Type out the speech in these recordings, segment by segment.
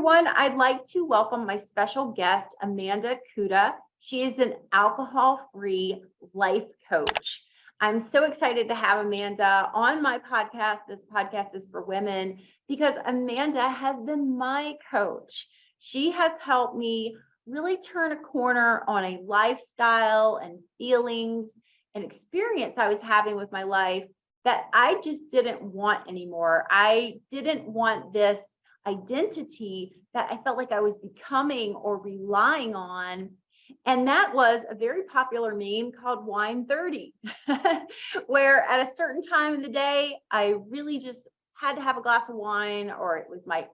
everyone. I'd like to welcome my special guest, Amanda Kuda. She is an alcohol-free life coach. I'm so excited to have Amanda on my podcast. This podcast is for women because Amanda has been my coach. She has helped me really turn a corner on a lifestyle and feelings and experience I was having with my life that I just didn't want anymore. I didn't want this identity that I felt like I was becoming or relying on. And that was a very popular meme called Wine 30, where at a certain time in the day, I really just had to have a glass of wine, or it was my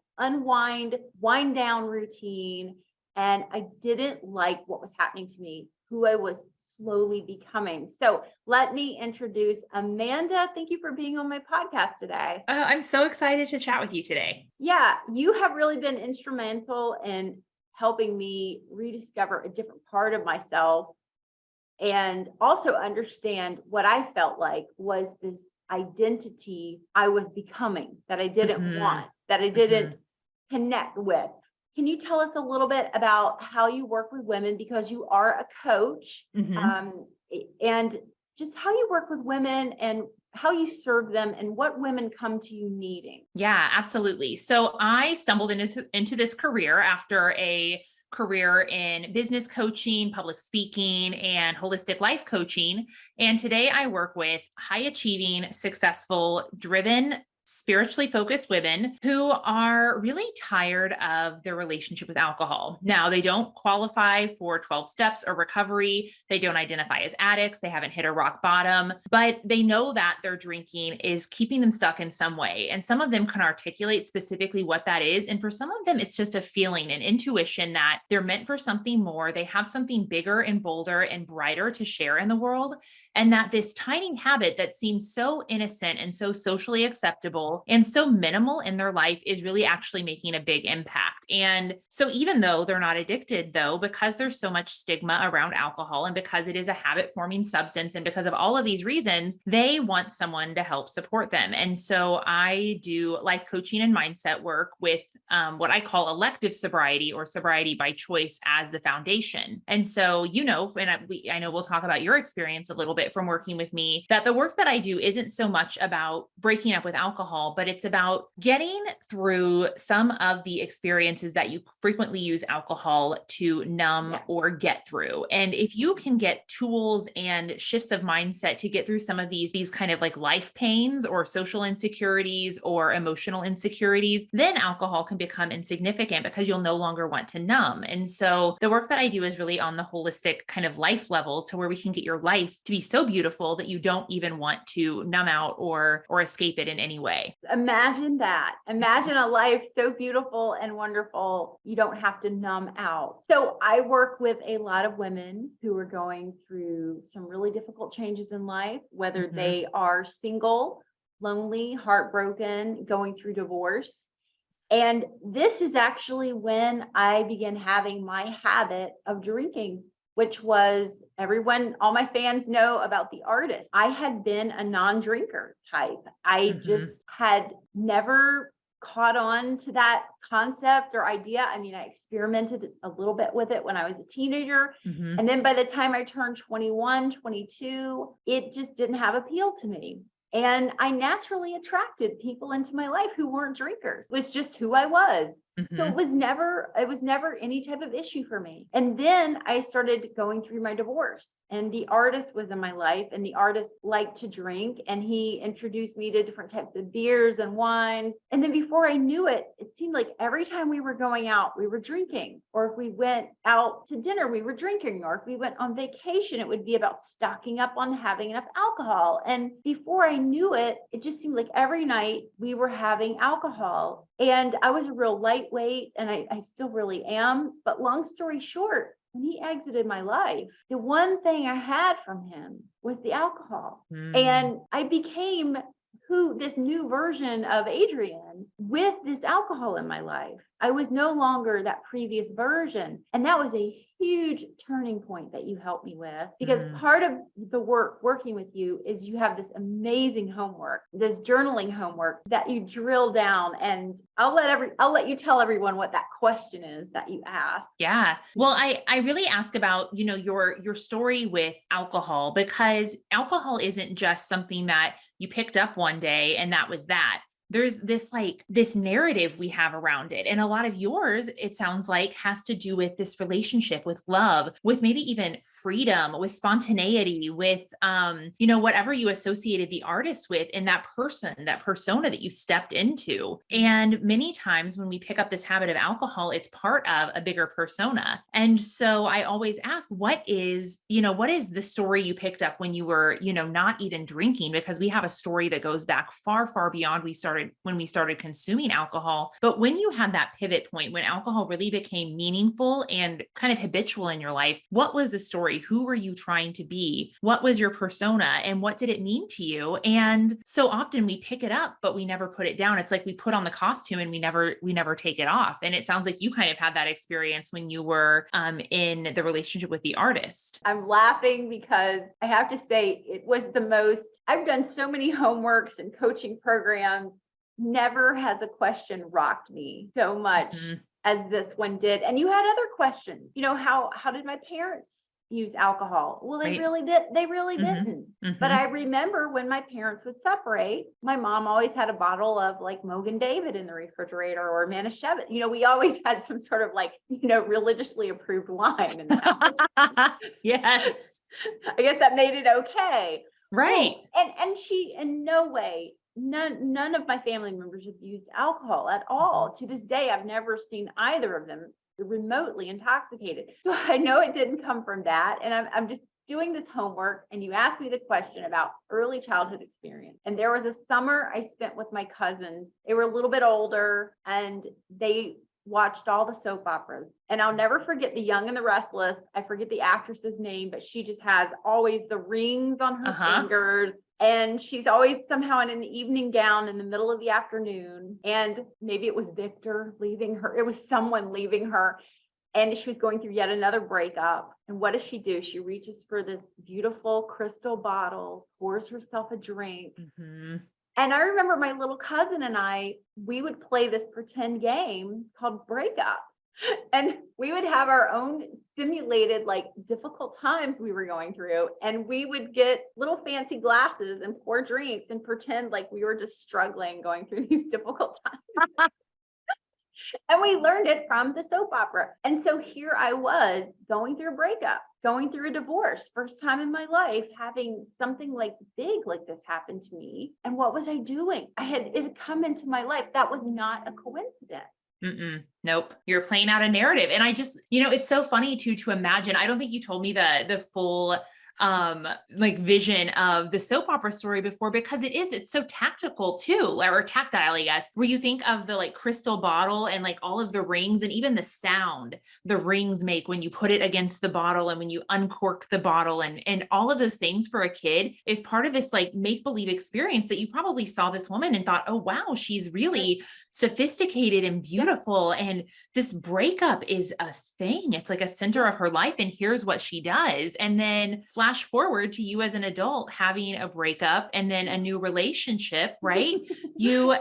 wind down routine. And I didn't like what was happening to me, who I was slowly becoming. So let me introduce Amanda. Thank you for being on my podcast today. I'm so excited to chat with you today. Yeah, you have really been instrumental in helping me rediscover a different part of myself and also understand what I felt like was this identity I was becoming that I didn't want, that I didn't connect with. Can you tell us a little bit about how you work with women, because you are a coach, and just how you work with women and how you serve them and what women come to you needing? Yeah, absolutely. So I stumbled into this career after a career in business coaching, public speaking, and holistic life coaching. And today I work with high achieving, successful, driven, spiritually focused women who are really tired of their relationship with alcohol. Now, they don't qualify for 12 steps or recovery. They don't identify as addicts. They haven't hit a rock bottom, but they know that their drinking is keeping them stuck in some way. And some of them can articulate specifically what that is. And for some of them, it's just a feeling, an intuition that they're meant for something more. They have something bigger and bolder and brighter to share in the world. And that this tiny habit that seems so innocent and so socially acceptable and so minimal in their life is really actually making a big impact. And so even though they're not addicted, though, because there's so much stigma around alcohol and because it is a habit forming substance and because of all of these reasons, they want someone to help support them. And so I do life coaching and mindset work with what I call elective sobriety or sobriety by choice as the foundation. And so, I know we'll talk about your experience a little bit from working with me, that the work that I do isn't so much about breaking up with alcohol, but it's about getting through some of the experiences that you frequently use alcohol to numb or get through. And if you can get tools and shifts of mindset to get through some of these kind of like life pains or social insecurities or emotional insecurities, then alcohol can become insignificant because you'll no longer want to numb. And so the work that I do is really on the holistic kind of life level, to where we can get your life to be so beautiful that you don't even want to numb out or escape it in any way. Imagine that. Imagine a life so beautiful and wonderful, you don't have to numb out. So I work with a lot of women who are going through some really difficult changes in life, whether they are single, lonely, heartbroken, going through divorce. And this is actually when I began having my habit of drinking, which was all my fans know about The Artist. I had been a non-drinker type. I just had never caught on to that concept or idea. I mean, I experimented a little bit with it when I was a teenager. And then by the time I turned 21, 22, it just didn't have appeal to me. And I naturally attracted people into my life who weren't drinkers. It was just who I was. So it was never any type of issue for me. And then I started going through my divorce, and The Artist was in my life, and The Artist liked to drink, and he introduced me to different types of beers and wines. And then before I knew it, it seemed like every time we were going out, we were drinking, or if we went out to dinner, we were drinking, or if we went on vacation, it would be about stocking up on having enough alcohol. And before I knew it, it just seemed like every night we were having alcohol. And I was a real lightweight, and I still really am. But long story short, when he exited my life, the one thing I had from him was the alcohol. And I became this new version of Adrienne with this alcohol in my life. I was no longer that previous version. And that was a huge turning point that you helped me with, because part of the work working with you is you have this amazing homework, this journaling homework that you drill down. And I'll let you tell everyone what that question is that you asked. Yeah. Well, I really ask about, your story with alcohol, because alcohol isn't just something that you picked up one day and that was that. There's this narrative we have around it. And a lot of yours, it sounds like, has to do with this relationship with love, with maybe even freedom, with spontaneity, with, whatever you associated the artist with in that person, that persona that you stepped into. And many times when we pick up this habit of alcohol, it's part of a bigger persona. And so I always ask, what is the story you picked up when you were, not even drinking? Because we have a story that goes back far, far beyond when we started consuming alcohol. But when you had that pivot point, when alcohol really became meaningful and kind of habitual in your life, what was the story? Who were you trying to be? What was your persona? And what did it mean to you? And so often we pick it up, but we never put it down. It's like we put on the costume and we never take it off. And it sounds like you kind of had that experience when you were in the relationship with the artist. I'm laughing because I have to say it was I've done so many homeworks and coaching programs. Never has a question rocked me so much as this one did. And you had other questions, how did my parents use alcohol? Well, they really didn't. But I remember when my parents would separate, my mom always had a bottle of like Mogan David in the refrigerator, or Manischewitz. We always had some sort of religiously approved wine in the house. Yes. I guess that made it okay. Right. And she, in no way, none of my family members have used alcohol at all. To this day, I've never seen either of them remotely intoxicated. So I know it didn't come from that. And I'm just doing this homework, and you asked me the question about early childhood experience. And there was a summer I spent with my cousins. They were a little bit older, and they watched all the soap operas. And I'll never forget The Young and the Restless. I forget the actress's name, but she just has always the rings on her fingers. And she's always somehow in an evening gown in the middle of the afternoon. And maybe it was Victor leaving her. It was someone leaving her. And she was going through yet another breakup. And what does she do? She reaches for this beautiful crystal bottle, pours herself a drink. And I remember my little cousin and we would play this pretend game called Breakup. And we would have our own simulated, difficult times we were going through. And we would get little fancy glasses and pour drinks and pretend like we were just struggling going through these difficult times. And we learned it from the soap opera. And so here I was going through a breakup, going through a divorce, first time in my life, having something big like this happen to me. And what was I doing? It had come into my life. That was not a coincidence. Nope. You're playing out a narrative. And I just, it's so funny to imagine. I don't think you told me the full vision of the soap opera story before, because it's so tactical too, or tactile, I guess, where you think of the crystal bottle and all of the rings, and even the sound the rings make when you put it against the bottle and when you uncork the bottle, and all of those things for a kid is part of this make-believe experience that you probably saw this woman and thought, oh wow, she's really sophisticated and beautiful. And this breakup is a thing. It's like a center of her life. And here's what she does. And then flash forward to you as an adult having a breakup and then a new relationship, right? You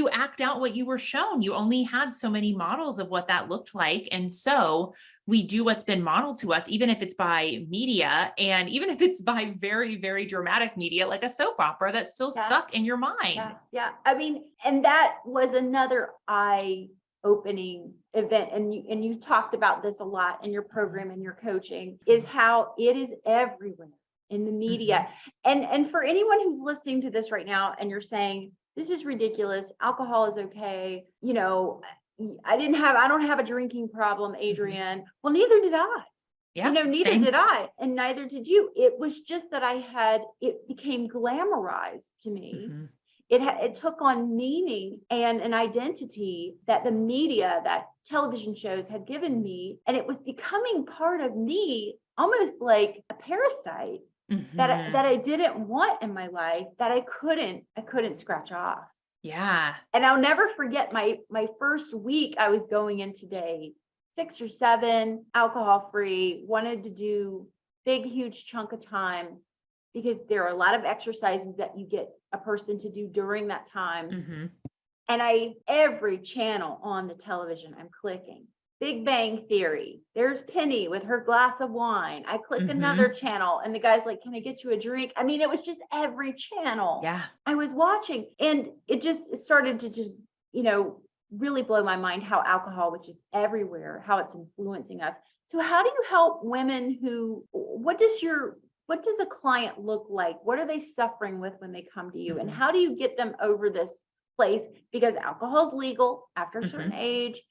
act out what you were shown. You only had so many models of what that looked like. And so we do what's been modeled to us, even if it's by media, and even if it's by very, very dramatic media, like a soap opera that's still stuck in your mind. Yeah. I mean, and that was another eye-opening event. And you talked about this a lot in your program and your coaching, is how it is everywhere in the media. And for anyone who's listening to this right now and you're saying, this is ridiculous, alcohol is okay, I don't have a drinking problem, Adrienne. Well, neither did I. Yeah, Neither did I, and neither did you. It was just that it became glamorized to me. It took on meaning and an identity that the media, that television shows had given me, and it was becoming part of me, almost like a parasite that I didn't want in my life, that I couldn't scratch off. Yeah. And I'll never forget my first week. I was going into day 6 or 7, alcohol free, wanted to do big, huge chunk of time because there are a lot of exercises that you get a person to do during that time. Hmm. And every channel on the television, I'm clicking. Big Bang Theory. There's Penny with her glass of wine. I click another Hmm. channel and the guy's like, "Can I get you a drink?" I mean, it was just every channel Yeah. I was watching. And it started to just, you know, really blow my mind how alcohol, which is everywhere, how it's influencing us. So how do you help women what does a client look like? What are they suffering with when they come to you? And Hmm. how do you get them over this place? Because alcohol is legal after a certain Hmm. age.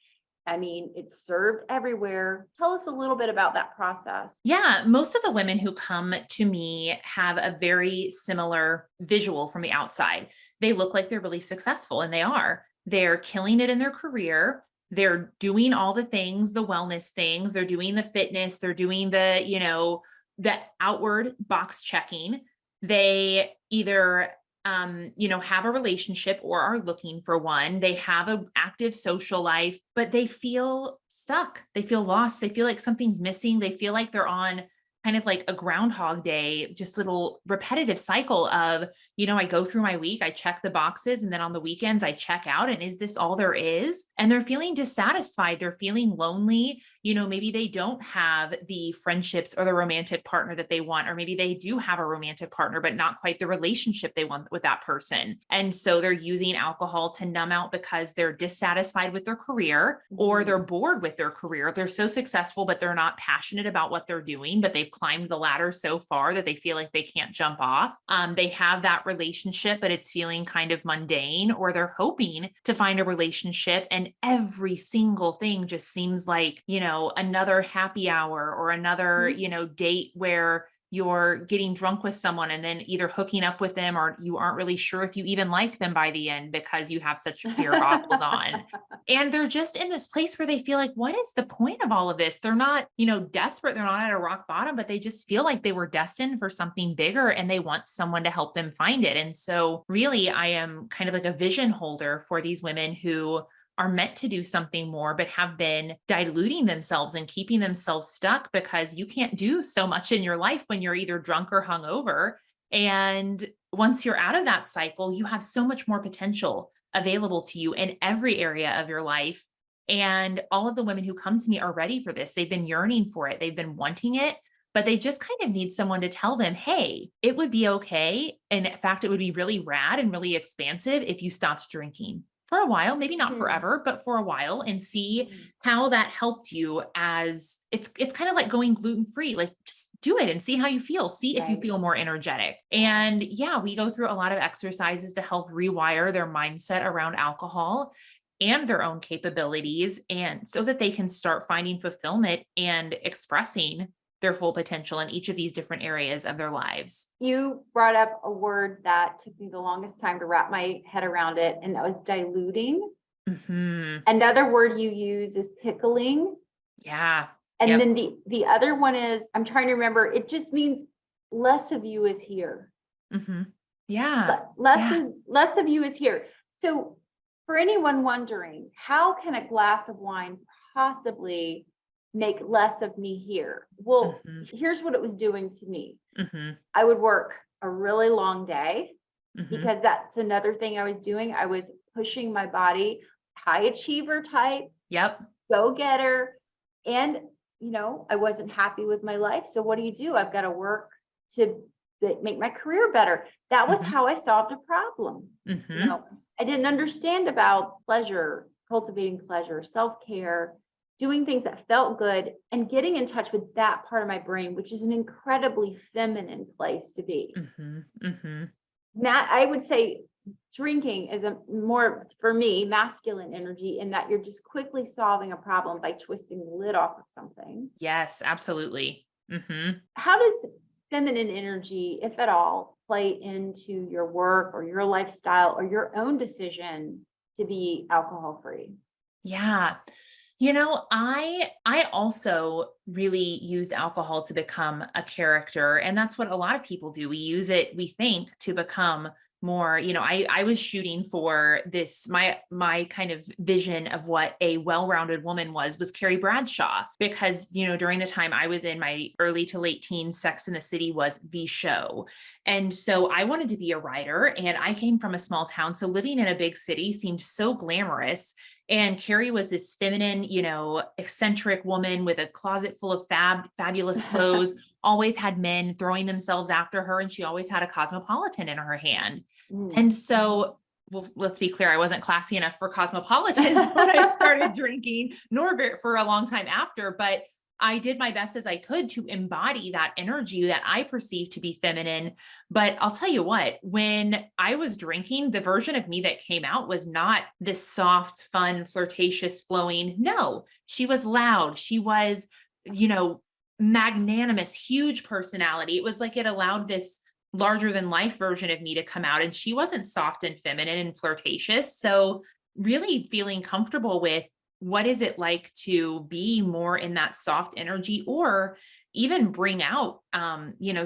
I mean, it's served everywhere. Tell us a little bit about that process. Yeah, most of the women who come to me have a very similar visual from the outside. They look like they're really successful, and they are. They're killing it in their career. They're doing all the things, the wellness things. They're doing the fitness. They're doing the outward box checking. They either have a relationship or are looking for one. They have an active social life, but they feel stuck. They feel lost. They feel like something's missing. They feel like they're on kind of like a groundhog day, just little repetitive cycle of, I go through my week, I check the boxes, and then on the weekends I check out. And is this all there is? And they're feeling dissatisfied. They're feeling lonely. Maybe they don't have the friendships or the romantic partner that they want, or maybe they do have a romantic partner, but not quite the relationship they want with that person. And so they're using alcohol to numb out because they're dissatisfied with their career, or they're bored with their career. They're so successful, but they're not passionate about what they're doing, but they've climbed the ladder so far that they feel like they can't jump off. They have that relationship, but it's feeling kind of mundane, or they're hoping to find a relationship, and every single thing just seems like, another happy hour or another, Mhm. date where you're getting drunk with someone and then either hooking up with them, or you aren't really sure if you even like them by the end because you have such beer goggles on. And they're just in this place where they feel like, what is the point of all of this? They're not, desperate. They're not at a rock bottom, but they just feel like they were destined for something bigger and they want someone to help them find it. And so, really, I am kind of like a vision holder for these women who are meant to do something more, but have been diluting themselves and keeping themselves stuck because you can't do so much in your life when you're either drunk or hungover. And once you're out of that cycle, you have so much more potential available to you in every area of your life. And all of the women who come to me are ready for this. They've been yearning for it, they've been wanting it, but they just kind of need someone to tell them, hey, it would be okay. And in fact, it would be really rad and really expansive if you stopped drinking for a while, maybe not Mhm. forever, but for a while, and see Mhm. how that helped you. As it's kind of like going gluten free. Like, just do it and see how you feel. See if you Right. feel more energetic. Yeah. And yeah, we go through a lot of exercises to help rewire their mindset around alcohol and their own capabilities, and so that they can start finding fulfillment and expressing their full potential in each of these different areas of their lives. You brought up a word that took me the longest time to wrap my head around it, and that was diluting. Hmm. Another word you use is pickling. Yeah. And Yep. then the other one is, I'm trying to remember, it just means less of you is here. Hmm. Yeah. Yeah. Less of you is here. So for anyone wondering, how can a glass of wine possibly make less of me here? Well, Hmm. here's what it was doing to me. Hmm. I would work a really long day, Hmm. because that's another thing I was doing. I was pushing my body, high achiever type, Yep. go getter. And, I wasn't happy with my life. So what do? I've got to work to make my career better. That was Hmm. how I solved a problem. You Hmm. know, I didn't understand about pleasure, cultivating pleasure, self-care, doing things that felt good, and getting in touch with that part of my brain, which is an incredibly feminine place to be. Hmm. Hmm. Matt, I would say drinking is a more, for me, masculine energy, in that you're just quickly solving a problem by twisting the lid off of something. Yes, absolutely. Hmm. How does feminine energy, if at all, play into your work or your lifestyle or your own decision to be alcohol free? Yeah. I also really used alcohol to become a character, and that's what a lot of people do. We use it, we think, to become more, I was shooting for this, my kind of vision of what a well-rounded woman was Carrie Bradshaw, because, during the time I was in my early to late teens, Sex and the City was the show. And so I wanted to be a writer, and I came from a small town. So living in a big city seemed so glamorous. And Carrie was this feminine, eccentric woman with a closet full of fabulous clothes, always had men throwing themselves after her. And she always had a Cosmopolitan in her hand. And so, well, let's be clear, I wasn't classy enough for Cosmopolitans when I started drinking, nor for a long time after, but I did my best as I could to embody that energy that I perceived to be feminine. But I'll tell you what, when I was drinking, the version of me that came out was not this soft, fun, flirtatious, flowing. No, she was loud. She was, magnanimous, huge personality. It was like it allowed this larger than life version of me to come out, and she wasn't soft and feminine and flirtatious. So really feeling comfortable with, what is it like to be more in that soft energy, or even bring out,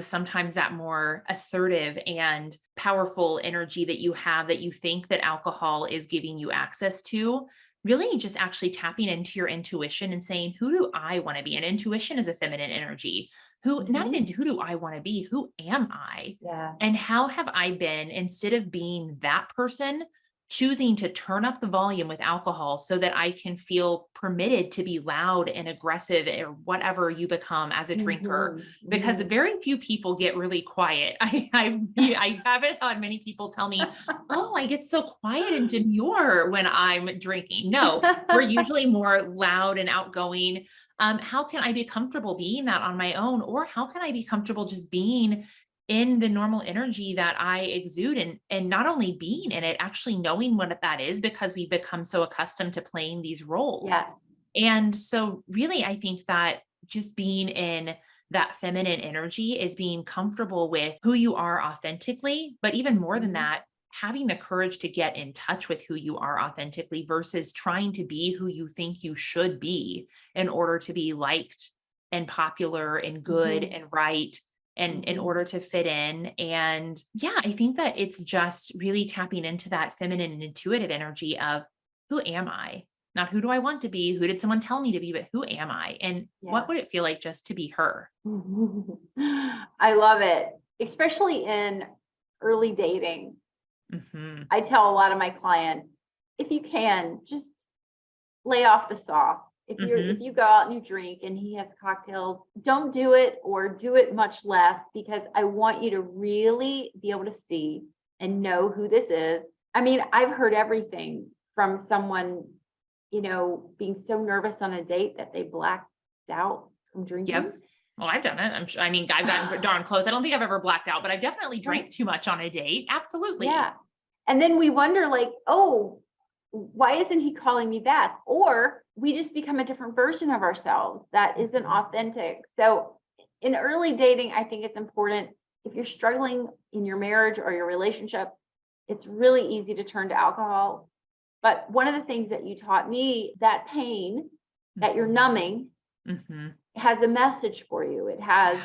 sometimes that more assertive and powerful energy that you have, that you think that alcohol is giving you access to. Really just actually tapping into your intuition and saying, who do I want to be? And intuition is a feminine energy. Not even who do I want to be? Who am I? Yeah. And how have I been, instead of being that person, choosing to turn up the volume with alcohol so that I can feel permitted to be loud and aggressive, or whatever you become as a drinker, because very few people get really quiet. I haven't had many people tell me, oh, I get so quiet and demure when I'm drinking. No, we're usually more loud and outgoing. How can I be comfortable being that on my own? Or how can I be comfortable just being in the normal energy that I exude, and not only being in it, actually knowing what that is, because we become so accustomed to playing these roles. Yeah. And so really, I think that just being in that feminine energy is being comfortable with who you are authentically, but even more than that, having the courage to get in touch with who you are authentically, versus trying to be who you think you should be in order to be liked and popular and good and right, and in order to fit in. And yeah, I think that it's just really tapping into that feminine and intuitive energy of, who am I? Not who do I want to be? Who did someone tell me to be? But who am I? And what would it feel like just to be her? I love it, especially in early dating. I tell a lot of my clients, if you can, just lay off the soft. If you go out and you drink and he has cocktails, don't do it, or do it much less, because I want you to really be able to see and know who this is. I mean, I've heard everything from someone, being so nervous on a date that they blacked out from drinking. Yep. Well, I've done it. I've gotten darn close. I don't think I've ever blacked out, but I've definitely drank too much on a date. Absolutely. Yeah. And then we wonder, like, oh, why isn't he calling me back? Or we just become a different version of ourselves that isn't authentic. So in early dating, I think it's important, if you're struggling in your marriage or your relationship, it's really easy to turn to alcohol. But one of the things that you taught me, that pain that you're numbing has a message for you. It has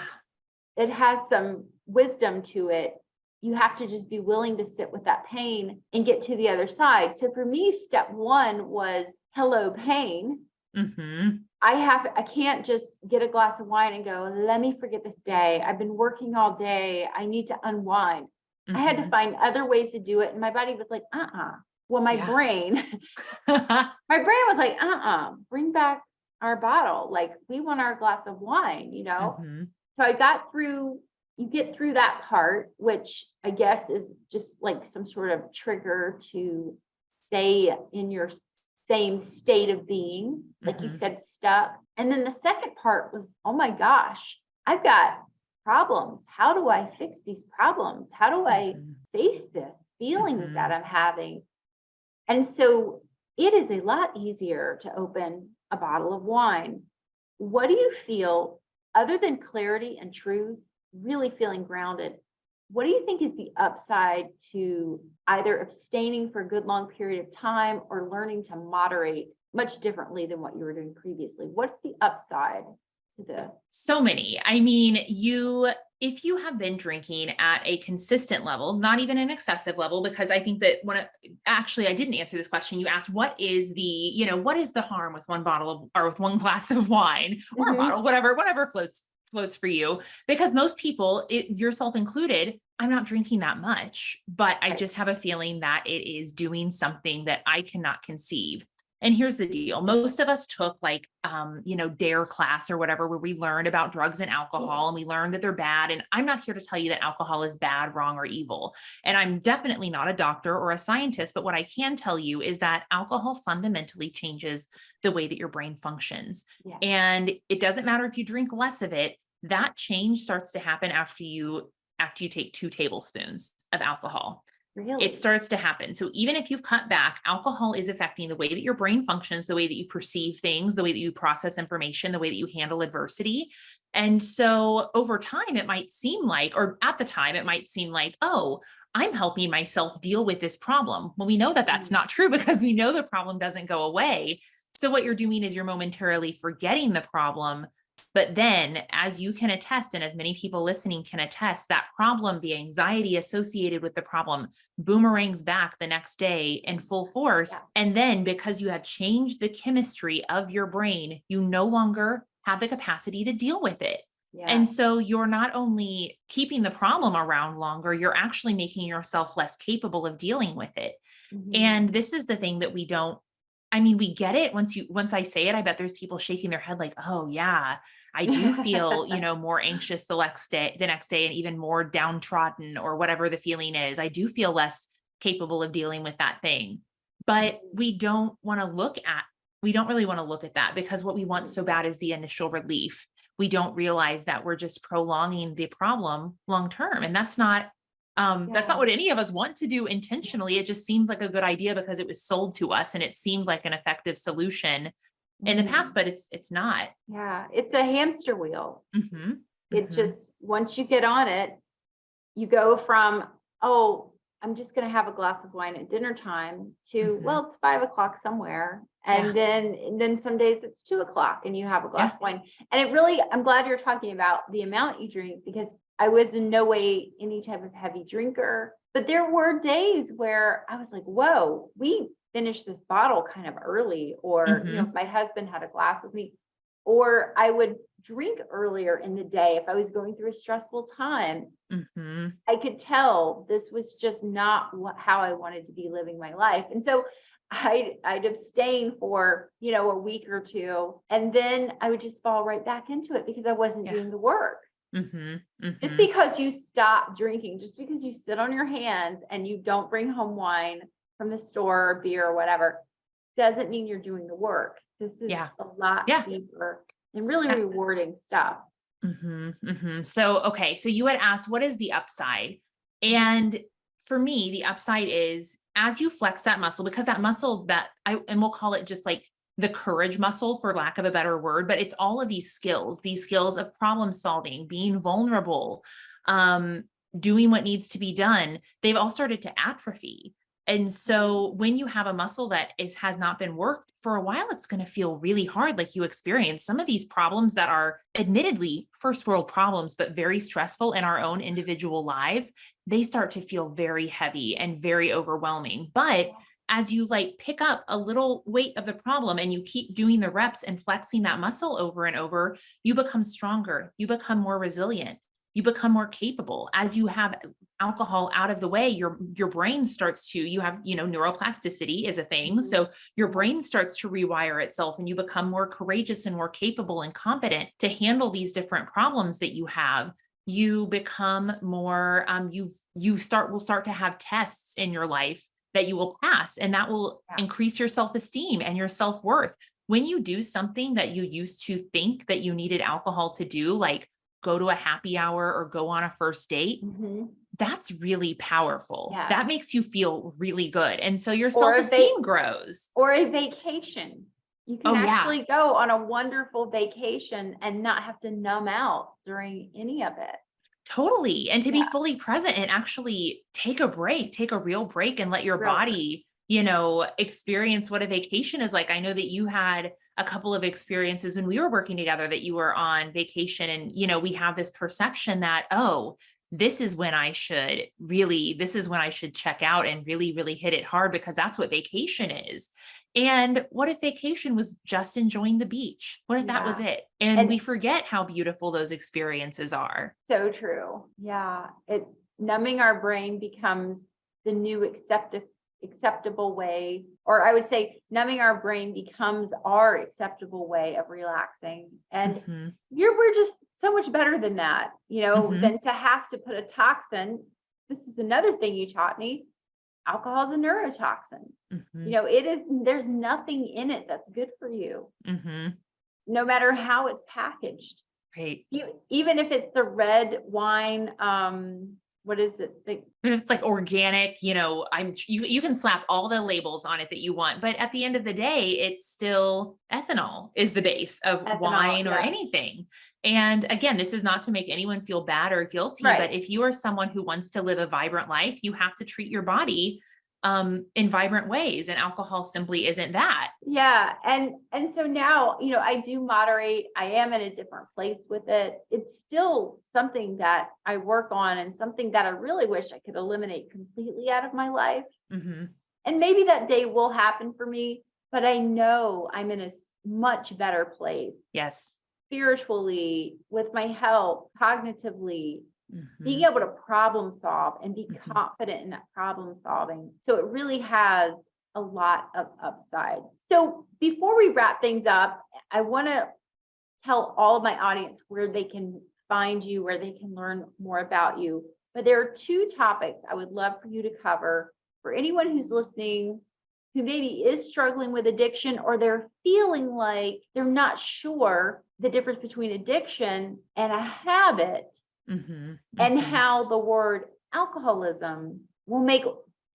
some wisdom to it. You have to just be willing to sit with that pain and get to the other side. So for me, step one was, hello, pain. I can't just get a glass of wine and go, let me forget this day. I've been working all day. I need to unwind. I had to find other ways to do it. And my body was like, Well, my brain was like, bring back our bottle. Like, we want our glass of wine, So I got through. You get through that part, which I guess is just like some sort of trigger to stay in your same state of being, like you said, stuck. And then the second part was, oh my gosh, I've got problems. How do I fix these problems? How do I face this feeling that I'm having? And so it is a lot easier to open a bottle of wine. What do you feel, other than clarity and truth, really feeling grounded? What do you think is the upside to either abstaining for a good long period of time, or learning to moderate much differently than what you were doing previously? What's the upside to this? So many. I mean, you if you have been drinking at a consistent level, not even an excessive level, because I think that actually I didn't answer this question. You asked, what is what is the harm with one bottle of, or with one glass of wine or a bottle, whatever floats for you? Because most people, yourself included, I'm not drinking that much, but I just have a feeling that it is doing something that I cannot conceive. And here's the deal. Most of us took DARE class or whatever, where we learned about drugs and alcohol, and we learned that they're bad. And I'm not here to tell you that alcohol is bad, wrong, or evil. And I'm definitely not a doctor or a scientist, but what I can tell you is that alcohol fundamentally changes the way that your brain functions. Yeah. And it doesn't matter if you drink less of it, that change starts to happen after you take 2 tablespoons of alcohol. Really? It starts to happen. So even if you've cut back, alcohol is affecting the way that your brain functions, the way that you perceive things, the way that you process information, the way that you handle adversity. And so over time, it might seem like, or at the time, it might seem like, oh, I'm helping myself deal with this problem. Well, we know that that's not true, because we know the problem doesn't go away. So what you're doing is you're momentarily forgetting the problem. But then, as you can attest, and as many people listening can attest, that problem, the anxiety associated with the problem, boomerangs back the next day in full force. Yeah. And then, because you have changed the chemistry of your brain, you no longer have the capacity to deal with it. Yeah. And so you're not only keeping the problem around longer, you're actually making yourself less capable of dealing with it. And this is the thing that we get it. Once I say it, I bet there's people shaking their head like, oh yeah, I do feel, more anxious the next day, and even more downtrodden, or whatever the feeling is. I do feel less capable of dealing with that thing. But we don't really want to look at that, because what we want so bad is the initial relief. We don't realize that we're just prolonging the problem long term. And that's not what any of us want to do intentionally. It just seems like a good idea because it was sold to us and it seemed like an effective solution in the past, but it's not. Yeah. It's a hamster wheel. It just, once you get on it, you go from, oh, I'm just going to have a glass of wine at dinner time to, well, it's 5 o'clock somewhere. And then some days it's 2 o'clock and you have a glass of wine. And I'm glad you're talking about the amount you drink, because I was in no way any type of heavy drinker, but there were days where I was like, whoa, we finished this bottle kind of early, or, if my husband had a glass with me, or I would drink earlier in the day if I was going through a stressful time. I could tell this was just not how I wanted to be living my life. And so I'd abstain for, a week or two, and then I would just fall right back into it because I wasn't doing the work. Just because you stop drinking, just because you sit on your hands and you don't bring home wine from the store or beer or whatever, doesn't mean you're doing the work. This is a lot deeper and really rewarding stuff. So you had asked, what is the upside? And for me, the upside is, as you flex that muscle, because that muscle and we'll call it just like the courage muscle, for lack of a better word, but it's all of these skills of problem solving, being vulnerable, doing what needs to be done. They've all started to atrophy. And so when you have a muscle that has not been worked for a while, it's going to feel really hard. Like you experience some of these problems that are admittedly first world problems, but very stressful in our own individual lives. They start to feel very heavy and very overwhelming. But as you pick up a little weight of the problem and you keep doing the reps and flexing that muscle over and over, you become stronger. You become more resilient. You become more capable. As you have alcohol out of the way, your brain starts to, neuroplasticity is a thing. So your brain starts to rewire itself and you become more courageous and more capable and competent to handle these different problems that you have. You become more, will start to have tests in your life that you will pass, and that will increase your self-esteem and your self-worth. When you do something that you used to think that you needed alcohol to do, like go to a happy hour or go on a first date, that's really powerful. Yeah. That makes you feel really good. And so your self-esteem grows. Or a vacation. You can actually go on a wonderful vacation and not have to numb out during any of it. Totally. And to be fully present and actually take a real break and let your body, experience what a vacation is like. I know that you had a couple of experiences when we were working together that you were on vacation and, we have this perception that, oh, this is when I should check out and really, really hit it hard because that's what vacation is. And what if vacation was just enjoying the beach? What if that was it? And we forget how beautiful those experiences are. So true. Yeah. Numbing our brain becomes the new acceptable way, or I would say numbing our brain becomes our acceptable way of relaxing. And we're just so much better than that, than to have to put a toxin. This is another thing you taught me. Alcohol is a neurotoxin. There's nothing in it that's good for you, no matter how it's packaged. Right. Even if it's the red wine, what is it? If it's like organic, you can slap all the labels on it that you want, but at the end of the day, it's still ethanol is the base of wine or anything. And again, this is not to make anyone feel bad or guilty, but if you are someone who wants to live a vibrant life, you have to treat your body in vibrant ways, and alcohol simply isn't that. Yeah. And so now, I do moderate. I am in a different place with it. It's still something that I work on and something that I really wish I could eliminate completely out of my life. And maybe that day will happen for me, but I know I'm in a much better place. Yes. Spiritually, with my health, cognitively, being able to problem solve and be confident in that problem solving. So it really has a lot of upside. So before we wrap things up, I want to tell all of my audience where they can find you, where they can learn more about you. But there are two topics I would love for you to cover for anyone who's listening who maybe is struggling with addiction, or they're feeling like they're not sure the difference between addiction and a habit, and how the word alcoholism will make,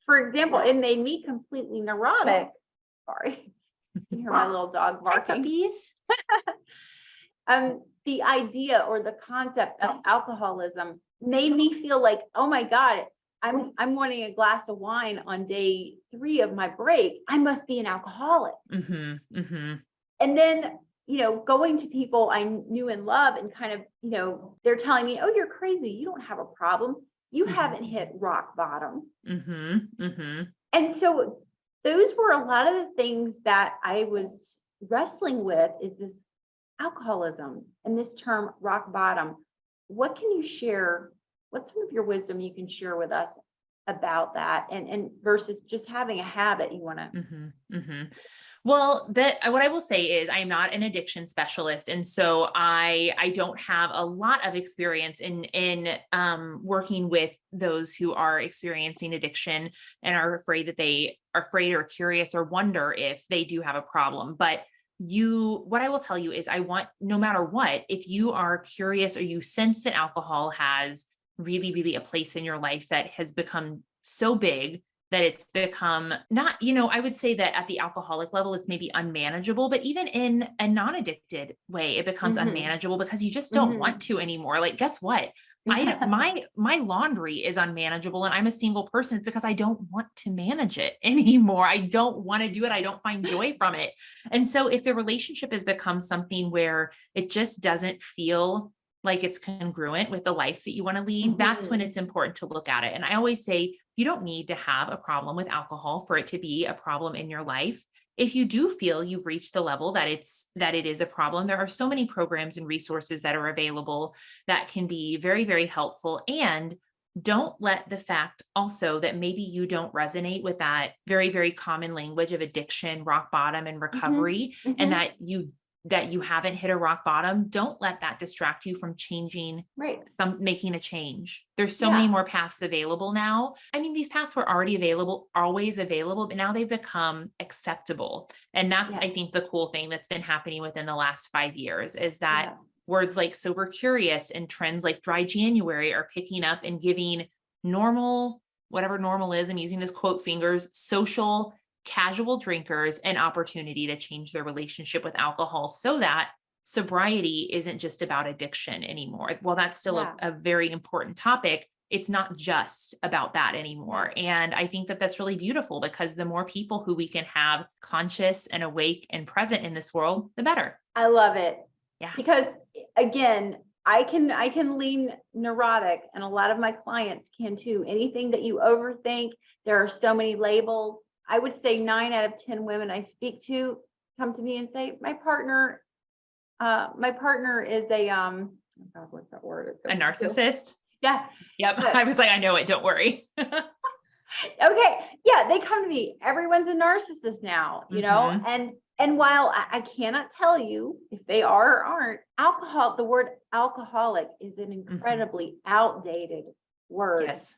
for example, it made me completely neurotic. Sorry, you hear my little dog barking. The idea or the concept of alcoholism made me feel like, oh my God, I'm wanting a glass of wine on day 3 of my break. I must be an alcoholic. And then, going to people I knew and love and kind of, they're telling me, oh, you're crazy. You don't have a problem. You haven't hit rock bottom. And so those were a lot of the things that I was wrestling with, is this alcoholism and this term rock bottom. What can you share? What's some of your wisdom you can share with us about that, and versus just having a habit you want to? Well, what I will say is I'm not an addiction specialist. And so I don't have a lot of experience in working with those who are experiencing addiction and are afraid or curious or wonder if they do have a problem. But what I will tell you is no matter what, if you are curious or you sense that alcohol has really, really a place in your life that has become so big that it's become not, I would say that at the alcoholic level, it's maybe unmanageable, but even in a non-addicted way, it becomes unmanageable because you just don't want to anymore. Like, guess what? My laundry is unmanageable and I'm a single person. It's because I don't want to manage it anymore. I don't want to do it. I don't find joy from it. And so if the relationship has become something where it just doesn't feel like it's congruent with the life that you want to lead, that's when it's important to look at it. And I always say, you don't need to have a problem with alcohol for it to be a problem in your life. If you do feel you've reached the level that it is a problem, there are so many programs and resources that are available that can be very, very helpful. And don't let the fact also that maybe you don't resonate with that very, very common language of addiction, rock bottom, and recovery, and that you haven't hit a rock bottom, don't let that distract you from changing, making a change. There's so many more paths available now. I mean, these paths were already always available, but now they've become acceptable. And that's, I think, the cool thing that's been happening within the last 5 years is that words like sober curious and trends like dry January are picking up and giving normal, whatever normal is, I'm using this quote fingers, social casual drinkers an opportunity to change their relationship with alcohol so that sobriety isn't just about addiction anymore. Well, that's still a very important topic. it's not just about that anymore. And I think that that's really beautiful, because the more people who we can have conscious and awake and present in this world, the better. I love it. Yeah. Because again, I can lean neurotic, and a lot of my clients can too. Anything that you overthink, there are so many labels. I would say 9 out of 10 women I speak to come to me and say, my partner is a oh God, what's that word? A narcissist. Yeah. Yep. I was like, I know it. Don't worry. Okay. Yeah. They come to me. Everyone's a narcissist now, you know, and while I cannot tell you if they are or aren't, the word alcoholic is an incredibly outdated word. Yes.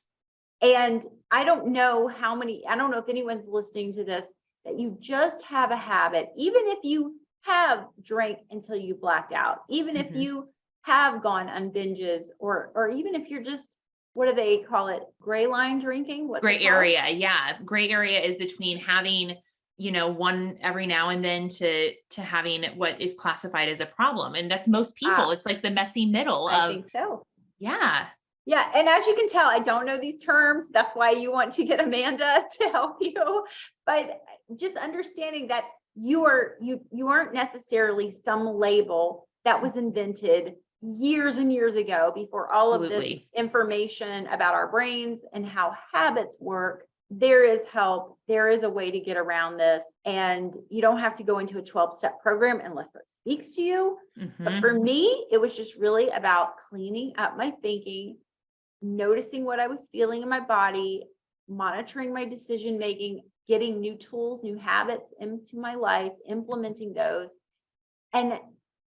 And I don't know if anyone's listening to this, that you just have a habit, even if you have drank until you blacked out, even if you have gone on binges, or even if you're just, what do they call it? Gray line drinking? Gray area. Yeah. Gray area is between having, one every now and then to having what is classified as a problem. And that's most people. It's like the messy middle I think so. Yeah. Yeah. And as you can tell, I don't know these terms. That's why you want to get Amanda to help you. But just understanding that you aren't necessarily some label that was invented years and years ago, before all of this information about our brains and how habits work. There is help. There is a way to get around this. And you don't have to go into a 12-step program unless it speaks to you. But for me, it was just really about cleaning up my thinking, noticing what I was feeling in my body, monitoring my decision making, getting new tools, new habits into my life, implementing those. And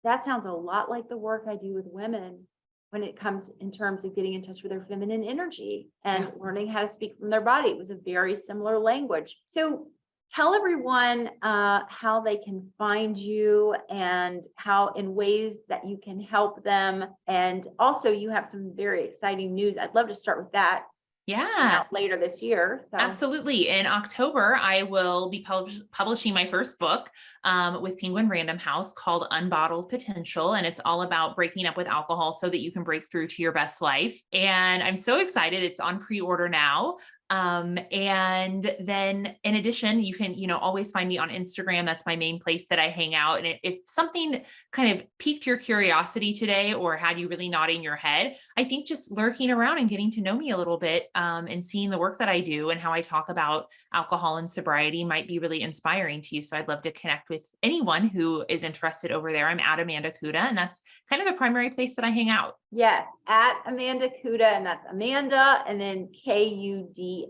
that sounds a lot like the work I do with women when it comes in terms of getting in touch with their feminine energy and learning how to speak from their body. It was a very similar language. So tell everyone how they can find you and how in ways that you can help them. And also you have some very exciting news. I'd love to start with that. Yeah. Later this year. So. Absolutely. In October, I will be publishing my first book with Penguin Random House called Unbottled Potential. And it's all about breaking up with alcohol so that you can break through to your best life. And I'm so excited. It's on pre-order now. And then in addition, you can, always find me on Instagram. That's my main place that I hang out. And if something kind of piqued your curiosity today or had you really nodding your head, I think just lurking around and getting to know me a little bit, and seeing the work that I do and how I talk about alcohol and sobriety might be really inspiring to you. So I'd love to connect with anyone who is interested over there. I'm at Amanda Kuda, and that's kind of the primary place that I hang out. Yes, at Amanda Kuda, and that's Amanda and then Kuda.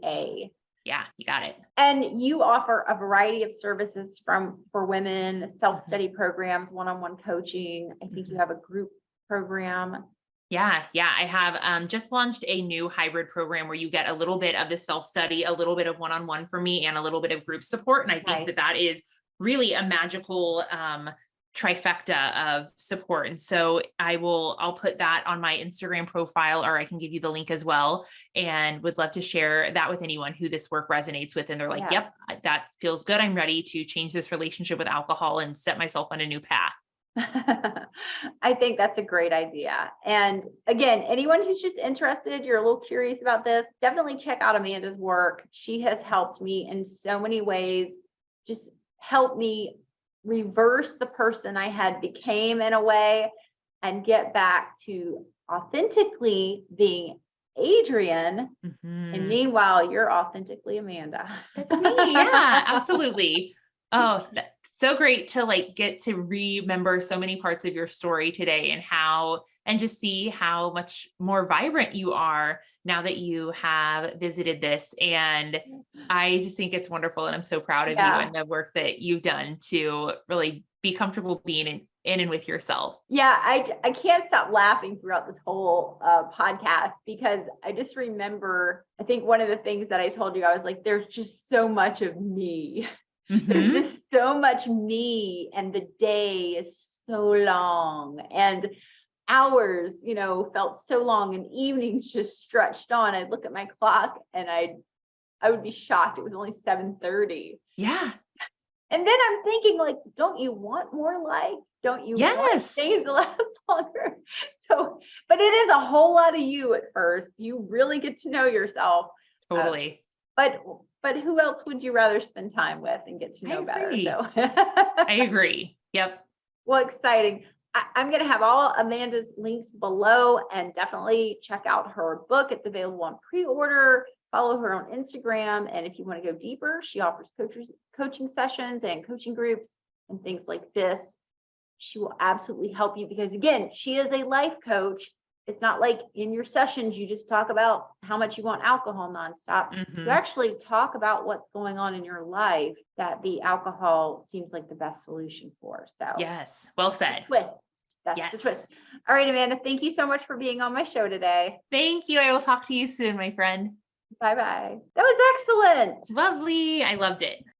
Yeah, you got it. And you offer a variety of services for women, self-study programs, one-on-one coaching. I think you have a group program. Yeah. I have just launched a new hybrid program where you get a little bit of the self-study, a little bit of one-on-one for me, and a little bit of group support. And I think that is really a magical trifecta of support. And so I'll put that on my Instagram profile, or I can give you the link as well, and would love to share that with anyone who this work resonates with. And they're like, yep, that feels good. I'm ready to change this relationship with alcohol and set myself on a new path. I think that's a great idea. And again, anyone who's just interested, you're a little curious about this, definitely check out Amanda's work. She has helped me in so many ways, just helped me reverse the person I had became in a way and get back to authentically being Adrienne. And meanwhile, you're authentically Amanda. That's me. Yeah, absolutely. Oh, that's so great to get to remember so many parts of your story today, and just see how much more vibrant you are now that you have visited this. And I just think it's wonderful. And I'm so proud of you and the work that you've done to really be comfortable being in and with yourself. Yeah. I can't stop laughing throughout this whole podcast, because I just remember, I think one of the things that I told you, I was like, there's just so much of me. There's just so much me, and the day is so long, and hours, felt so long, and evenings just stretched on. I'd look at my clock and I would be shocked. It was only 7:30. Yeah. And then I'm thinking, don't you want more life? Don't you want days to last longer? So, but it is a whole lot of you at first. You really get to know yourself. Totally. But who else would you rather spend time with and get to know better? agree. So I agree. Yep. well, exciting. I'm going to have all Amanda's links below, and definitely check out her book. It's available on pre-order. Follow her on Instagram. And if you want to go deeper, she offers coaching sessions and coaching groups and things like this. She will absolutely help you because, again, she is a life coach. It's not like in your sessions, you just talk about how much you want alcohol nonstop. Mhm. You actually talk about what's going on in your life that the alcohol seems like the best solution for. So Yes. Well said. twist. That's the Yes. twist. All right, Amanda, thank you so much for being on my show today. Thank you. I will talk to you soon, my friend. Bye-bye. That was excellent. Lovely. I loved it.